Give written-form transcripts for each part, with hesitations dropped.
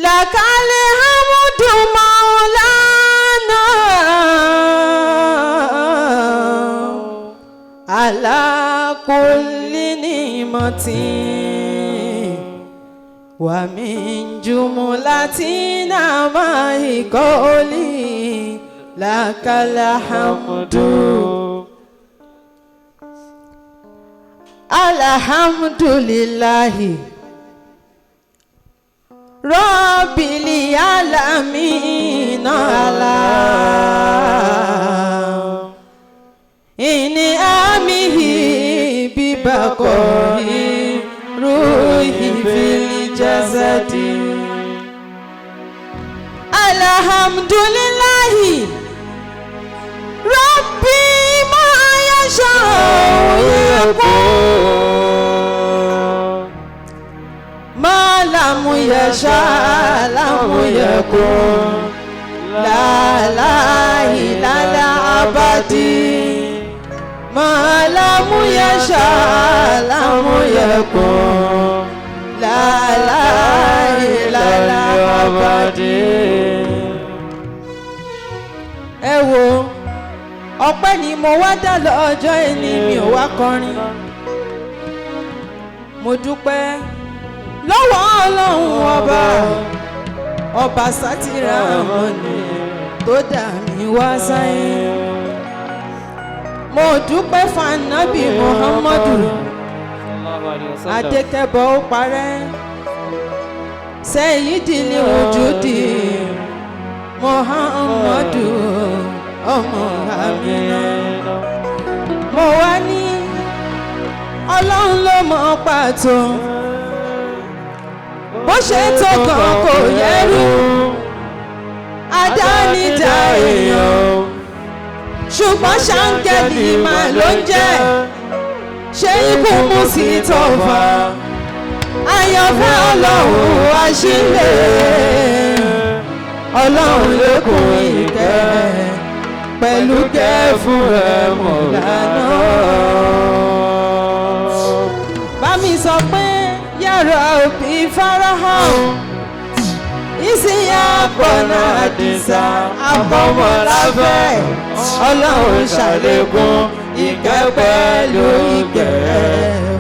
lakal hamdu maulana ala kulli ni'matin wa min jumlatina ma'i qawli lakal hamdu alhamdulillahi rabbil alamin ala ini amihi bibaqahi ruhi fil jasadi alhamdulillahi rabbi ma yasha'u ma lam yasha lam yakun la ilaha abadi ma lam yasha lam yakun la ilaha abadi. Ẹ wo ọpẹ́ ni mo wá dá lọ́jọ́ ẹni mi ò wá kọrin mo dúpẹ́ lọ́wọ́ Ọlọ́run ọba sátìrà mọ́ni tó dá mi wá sáyé mo dúpẹ́ fanabi Muhammadu adékẹ́bọ̀ ó parẹ́ Sayyidil wujudi Muhammadu ọmọ Amina mo wá ní Ọlọ́run ló mọ̀ pàtó bó ṣe tó kàn kò yẹrù àdánidá èèyàn ṣùgbọ́n ṣáńgẹ́lì máa ló ń jẹ́ ṣé ikú mú sí tọ̀fà àyànfẹ́ Ọlọ́run àṣìlẹ̀ Ọlọ́run lókun ìkẹ́ pẹ̀lú kẹ́ fún ẹ mọ̀ lánàá. Bá mi sọ pé yàrá òbí farahàn ìsìnyà pọ̀nà àdìsá àbọ̀mọ̀láfẹ́ Ọlọ́run ṣàlékún ìkẹ́ pẹ̀lú ìkẹ́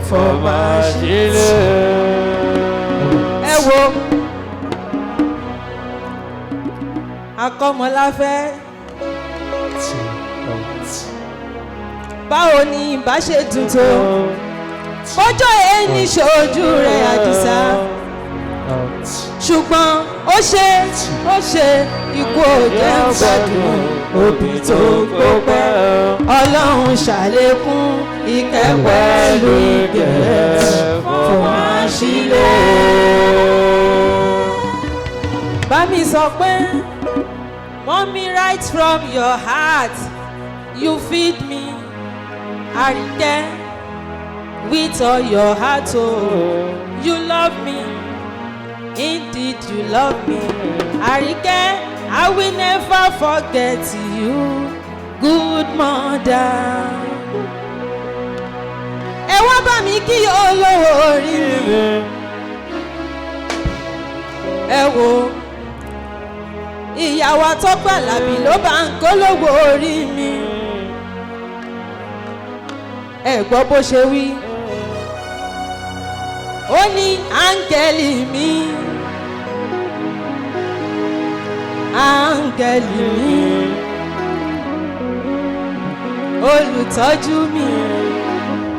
fọmáṣílẹ̀. Ẹ wo akọ́mọláfẹ́ báwo ni ìbá ṣe dùn tó ọjọ́ ẹni ṣojú rẹ̀ àdìsá ṣùgbọ́n ó ṣe ikú òjẹ́ ń gbádùn òbí tó gbópẹ́ Ọlọ́run ṣàlékún ìkẹ́ pẹ̀lú ìkẹ́ fọmáṣílẹ̀. Bá mi sọ pé mommy, right from your heart you feed me Àríkẹ́ with all your heart oh you love me indeed you love me Àríkẹ́ I will never forget you good mother. Ẹ wá bá mi kí olówó orí mi ẹ wo ìyàwó Àtọ́pẹ́ Àlàbí ló bá ń kólówó orí mi ẹ gbọ́ bó ṣe wí ó ní áńgẹ́lì mi áńgẹ́lì mi olùtọ́jú mi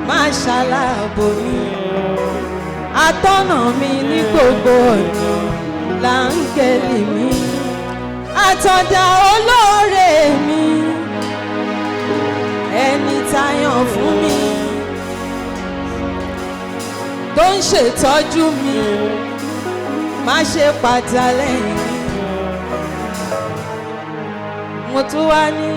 máa ṣàlàbò mi atọ́nà mi ní gbogbo ọ̀nà láńgẹ́lì mi àtọ̀dá olóore mi ẹni táyàn fún mi tó ń ṣètọ́jú mi má ṣe padà lẹ́yìn mo tún wá ní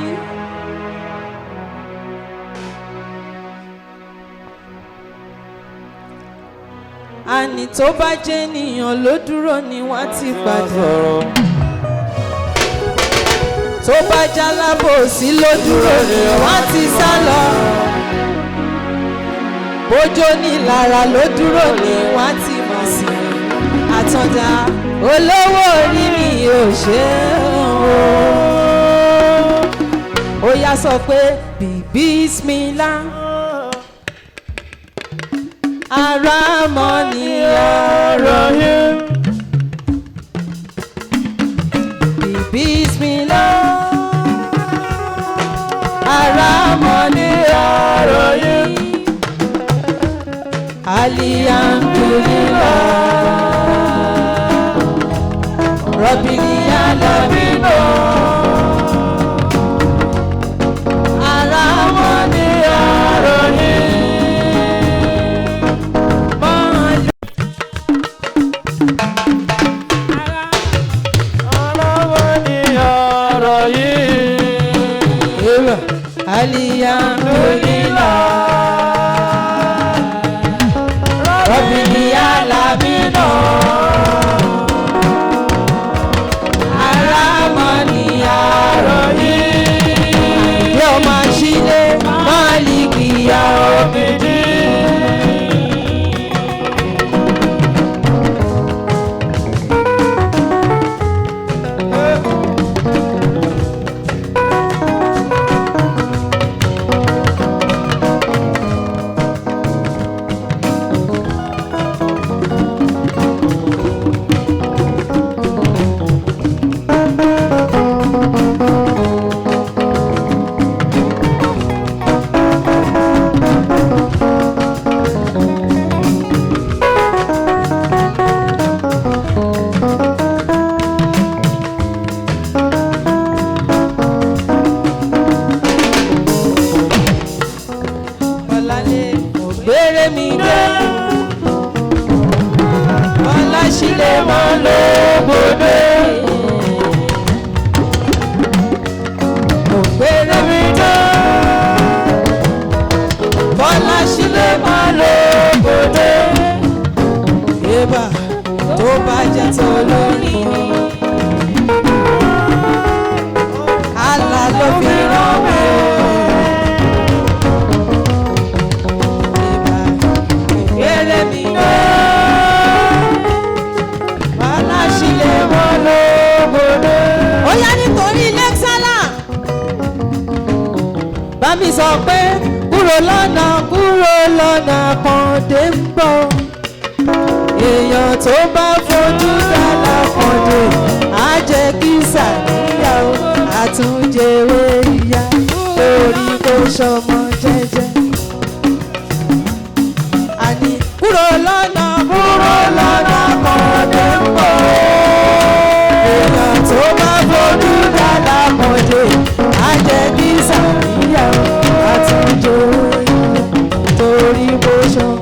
àní tó bá jẹ́ ènìyàn ló dúró ni wọ́n ti padà tó bá jálábòsí ló dúró ni wọ́n ti sá lọ bójó ní lára ló dúró ni wọ́n ti mọ̀ sí àtàndá olówó orí mi ò ṣe o. Ó yá sọ pé bísmílà ara mọ́ ni ọ̀rọ̀ yẹn. Bísmílà ara mọ́ ni ọ̀rọ̀ yẹn. Alhamdulillah Rabbil alamin. Ara mọ́ ni ọ̀rọ̀ yẹn. Alhamdulillah Rabbil alamin. Ara mọ́ ni ọ̀rọ̀ yẹn. Yóò máa ṣílé Málíkì Yawmiddin. Tó bá jẹ́ tó lórí Allah ló fi rán mi o. Ìbéèrè mi náà aláṣílẹ̀ wọn lóbodè. Ó yá nítorí lẹ́ksálà bá mi sọ pé kúrò lọ́nà Kàndé ń bọ̀. Èèyàn tó bá fojú dára kàndé á jẹ́ kí sàníyàwó àtúnjẹwé ìyá torí kó sọmọ jẹ́jẹ́. Àní kúrò lọ́nà Kàndé ń bọ̀. Èèyàn tó bá fojú dára kàndé á jẹ́ kí sàníyàwó àtúnjẹwé ìyá torí kó sọmọ.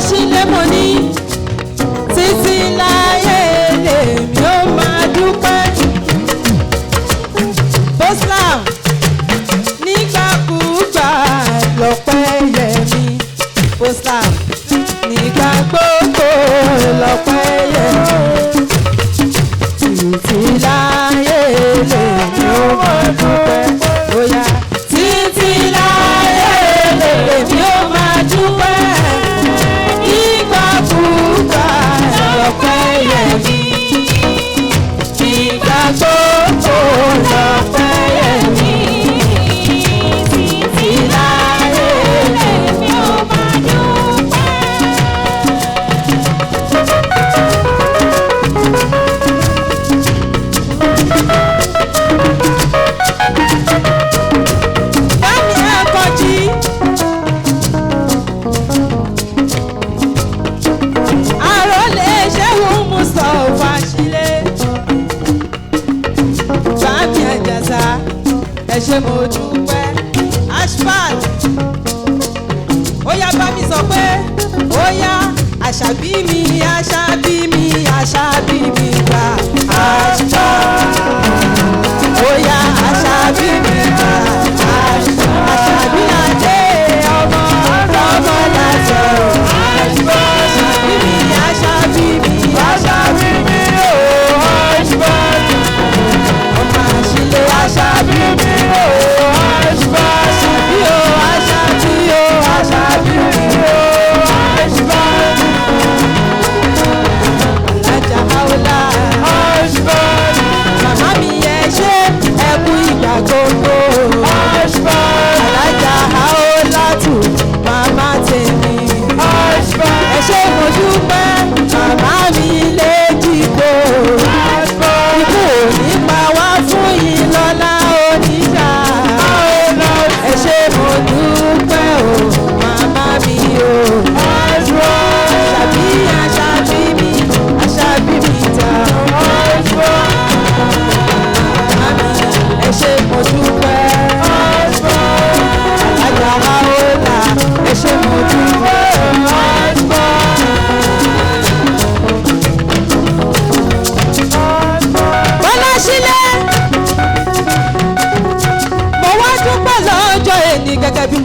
Sílé mo ní títí láyé lèmi ó máa dúpẹ́. Boslam nígbàkúgbà lọ́pẹ́ yẹ mí. Boslam nígbà gbogbo lọ́pẹ́ yẹ mí. Títí láyé lèmi ó máa dúpẹ́. Bóyá títí láyé lèmi ó máa dúpẹ́. Lọ́pẹ́ yẹ mí, ìgbà gbogbo lọ́pẹ́ yẹ mí, títí láyé lèmi ó máa dúpẹ́. Bámi ẹ̀kọ́ jí. Ẹ ṣé mo dúpẹ́ Ashfat. Ó yá bá mi sọ pé ó yá Àṣàbí mi Àṣàbí mi Àṣàbí mi gbà Ashfat. Ó yá Àṣàbí mi gbà Ashfat. Àṣàbí adé ọmọ láti.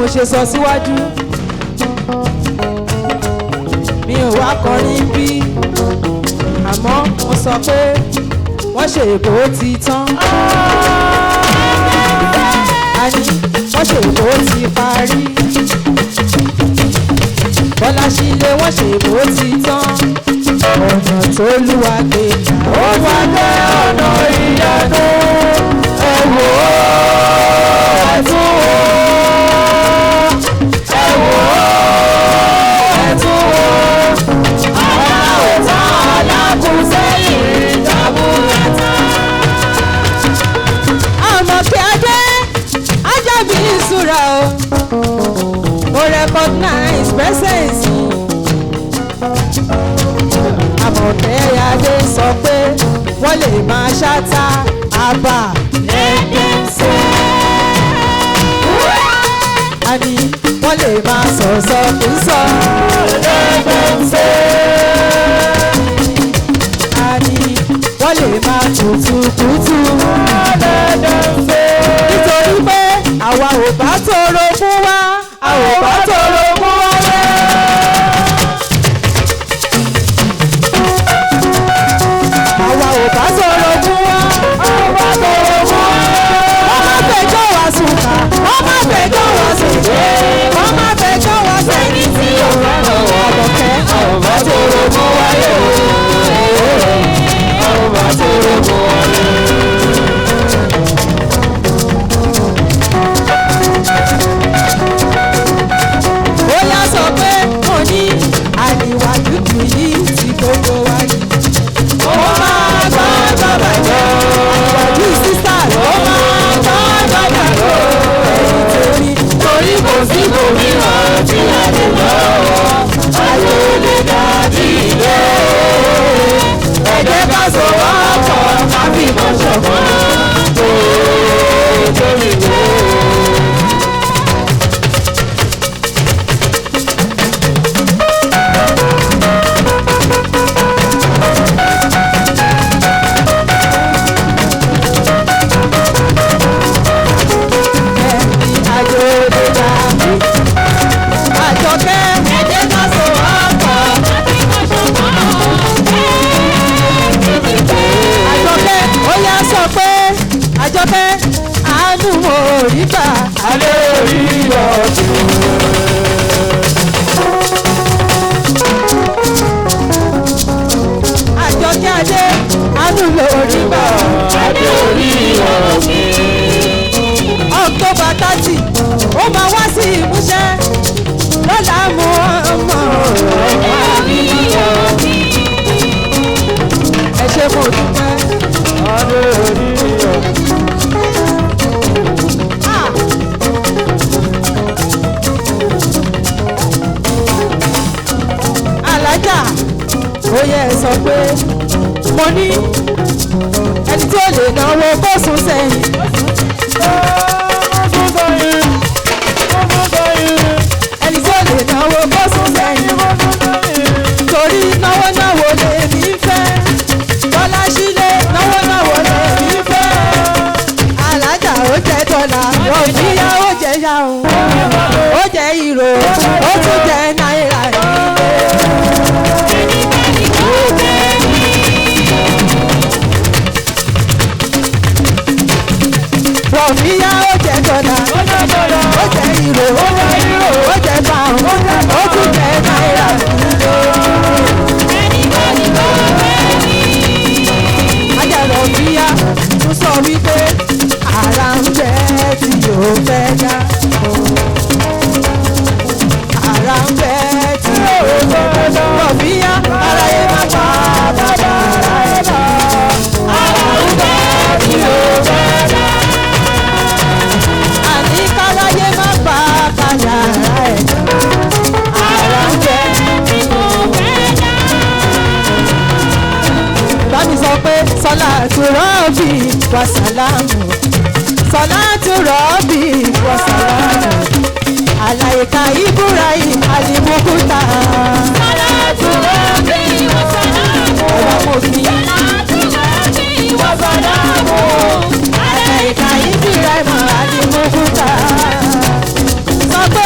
mo ṣe sọ síwájú mi ò wá kọrin bí àmọ́ mo sọ pé wọ́n ṣe èbó ti tán àní wọ́n ṣe èbó ti parí Bọ́láṣílé wọ́n ṣe èbó ti tán ọ̀nà tó lúwa gbé ó wá jẹ́ ọ̀nà ìyanu ẹ wò ó ẹ tún wò ó ẹ wò ó ẹ tún wò ó ọ̀nà òtán alákùnsẹ́yìn ìjàmbá àmọ́ kí adé ajábí ìṣúra o mo recognize presence Àmọ̀kẹ́ adé sọ pé wọ́n lè máa ṣáta àbá lẹ́gbẹ̀ẹ́sẹ̀. Àní wọ́n lè máa sọ̀sọ̀ kì í sọ lẹ́gbẹ̀ẹ́sẹ̀. Àní wọ́n lè máa tutù kùtù lẹ́gbẹ̀ẹ́sẹ̀. Nítorí pé àwa ò bá tóró fún wa, a ò bá tóró fún wa lẹ́. Àwa ò bá sọ̀rọ̀ fún wa, àwa bá sọ̀rọ̀ fún wa. Wọ́n máa fẹjọ́ wa sùn ká, wọ́n máa fẹjọ́ wa sùn dé, wọ́n máa fẹjọ́ wa sẹ́ni tí ò fẹ́ràn wa. Àmọ̀kẹ́ àwọn bá sọ̀rọ̀ fún wa yóò, àwọn bá sọ̀rọ̀ fún wa yóò. Ó yá sọ pé mo ní àdìwà dúdú yìí tí gbogbo wa ní. Ó máa gbọ́ bàbá jọ. Àdìwàjú sísá ló máa gbọ́ bàbá jọ. Ẹ̀yìn tèmi torí kò sí òmíràn tí a lè lọ. Ayé lè dàbí ilé. Ẹ jẹ́ ká sọ̀rọ̀ ọkọ̀ ká fi mọ̀ ṣọ̀kan. Torí tó. Àjọkẹ́ àánú mo rí gbà alẹ́ orí ọ̀dùn. Àjọkẹ́ adé àánú mo rí gbà alẹ́ orí ọ̀dùn. October 30 ó máa wá sí ìmúṣẹ lọ́la mú ọmọ ẹ ṣe mo dúpẹ́ alẹ́ orí ọ̀dùn. Alájà ó yẹ sọ pé mo ní ẹni tí ó lè náwó kó sún sẹ́yìn. Ẹni tí ó lè náwó kó sún sẹ́yìn. Torí náwó náwó lè mí fẹ́. Bọ́láṣílé náwó náwó lè mí fẹ́. Alájà ó jẹ dọ́là, òbíyá ó jẹ yahoo, ó jẹ ìró, ó tún jẹ náírà nílé. Òbíyá ó jẹ dọ́là, ó jẹ ìró, ó jẹ pound, ó tún jẹ náírà nílé. Ajára òbíyá tún sọ wípé ara ń jẹ tí yóò fẹ́ dá. Ara ń bẹ tí yóò fẹ́ dá. Òbíyá ara yẹn máa pa bàbá ara yẹn bá. Ara ń bẹ tí yóò fẹ́ dá. Àní káráyé máa pa kàyà ara ẹ̀. Ara ń bẹ tí yóò fẹ́ dá. Bámi sọ pé sọlá tó rọ́ọ̀bì wàsálàmù. Sọlá tó rọ́ọ̀bì wàsálàmù. Àlàyéká Ibrahim Alimukuta. Sọlá tó rọ́ọ̀bì wàsálàmù. Ẹ̀rọ mo fi. Sọlá tó rọ́ọ̀bì wàsálàmù. Àlàyéká Ibrahim Alimukuta. Sọ pé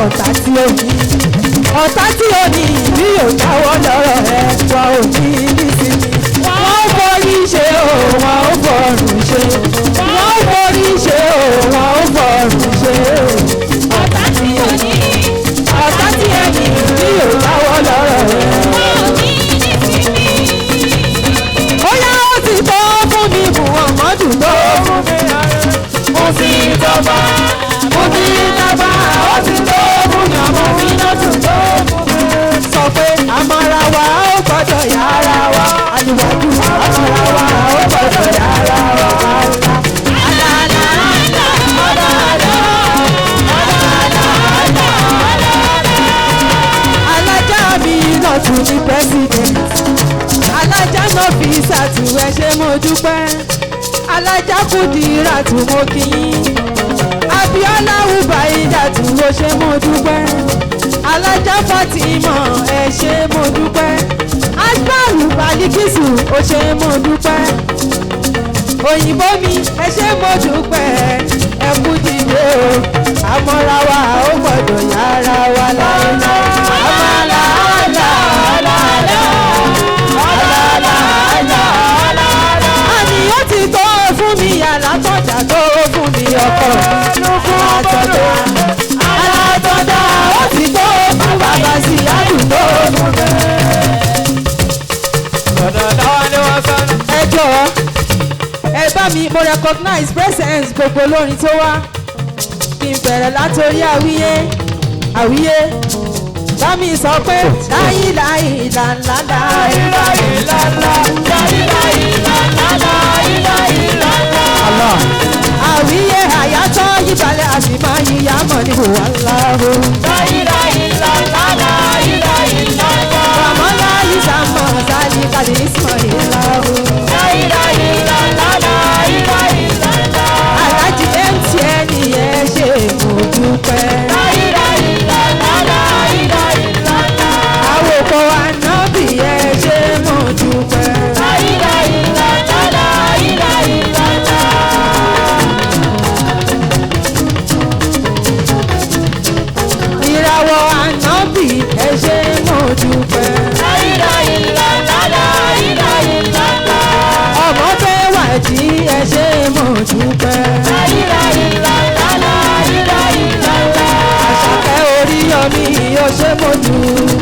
ọ̀tá tí ó ní. Ọ̀tá tí ó ní bí yóò jáwọ́ lọ́rọ̀ ẹ̀ wá ò ní nísìnyí. Wọ́n forí ṣe o, wọ́n ó fọ̀rùn ṣe. Wọ́n forí ṣe o, wọ́n ó fọ̀rùn ṣe. Ọ̀tá tí ó ní. Ọ̀tá tí ó ní bí yóò jáwọ́ lọ́rọ̀ ẹ̀. Wọ́n ò ní nísìnyí. Ó yá ó ti tó fún mi Muhammadu tó fún mi ààrẹ. Mo ti dọ́gba, mo ti dọ́gba, ó ti tó fún mi ọmọ mi náà tún tó fún mi. Sọ pé àmọ́ra wa ó gbọ́dọ̀ yára wa, àníwájú àmọ́ra wa ó gbọ́dọ̀ yára wa. Alájà mi náà tún ní president. Alájà náà fi ṣàtúwẹ̀ ṣe mo dúpẹ́. Alájà Kúdírà tún mo kí yín. Abíọ́lá Ubaida tún mo ṣe mo dúpẹ́. Alájà Fatima ẹ ṣe mo dúpẹ́. Asbaru Balikisu ó ṣe mo dúpẹ́. Òyìnbó mi ẹ ṣe mo dúpẹ́. Ẹ kú dìde o, àmọ́ra wa ó gbọ́dọ̀ yára wa láéláé. Àmàlà àlà àlà àlà. Àníyàn ti tó fún mi alátọ́jà tó fún mi ọkọ̀ àtọ̀dá. Alátọ́jà ó ti tó fún bàbá sí àdúgbò fún mi. Ẹ jọ̀ọ́ ẹ bá mi mo recognize presence gbogbo olórin tó wá. Kí n bẹ̀rẹ̀ látòrí àwíyé àwíyé. Bá mi sọ pé láyìláyì làǹlàǹdà láyìláyì làǹlà láyìláyì làǹlà láyìláyì làǹlà. Àwíyé àyájọ́ yíbalẹ̀ àti máa yíyá mọ̀ ní wàhálàó. Láyìláyì làǹlà láyìláyì làǹlà. Bàmọ́lá yìí sàmọ̀ sáyé kàdé ìsmọ̀ ìlàó. Láyìláyì làǹlà láyìláyì làǹlà. Alájí MTN yẹn ṣe mo dúpẹ́. Láyìláyì làǹlà láyìláyì làǹlà. Àwòkọ́ ànábì yẹn ṣe mo dúpẹ́. Láyìláyì làǹlà láyìláyì làǹlà. Ìràwọ̀ ànábì ẹ ṣe mo dúpẹ́. Láyìláyì làǹlà láyìláyì làǹlà. Ọmọ fẹ́ wà jí ẹ ṣe mo dúpẹ́. Láyìláyì làǹlà láyìláyì làǹlà. Àṣàkẹ́ orí yọmí ó ṣe mo dúpẹ́.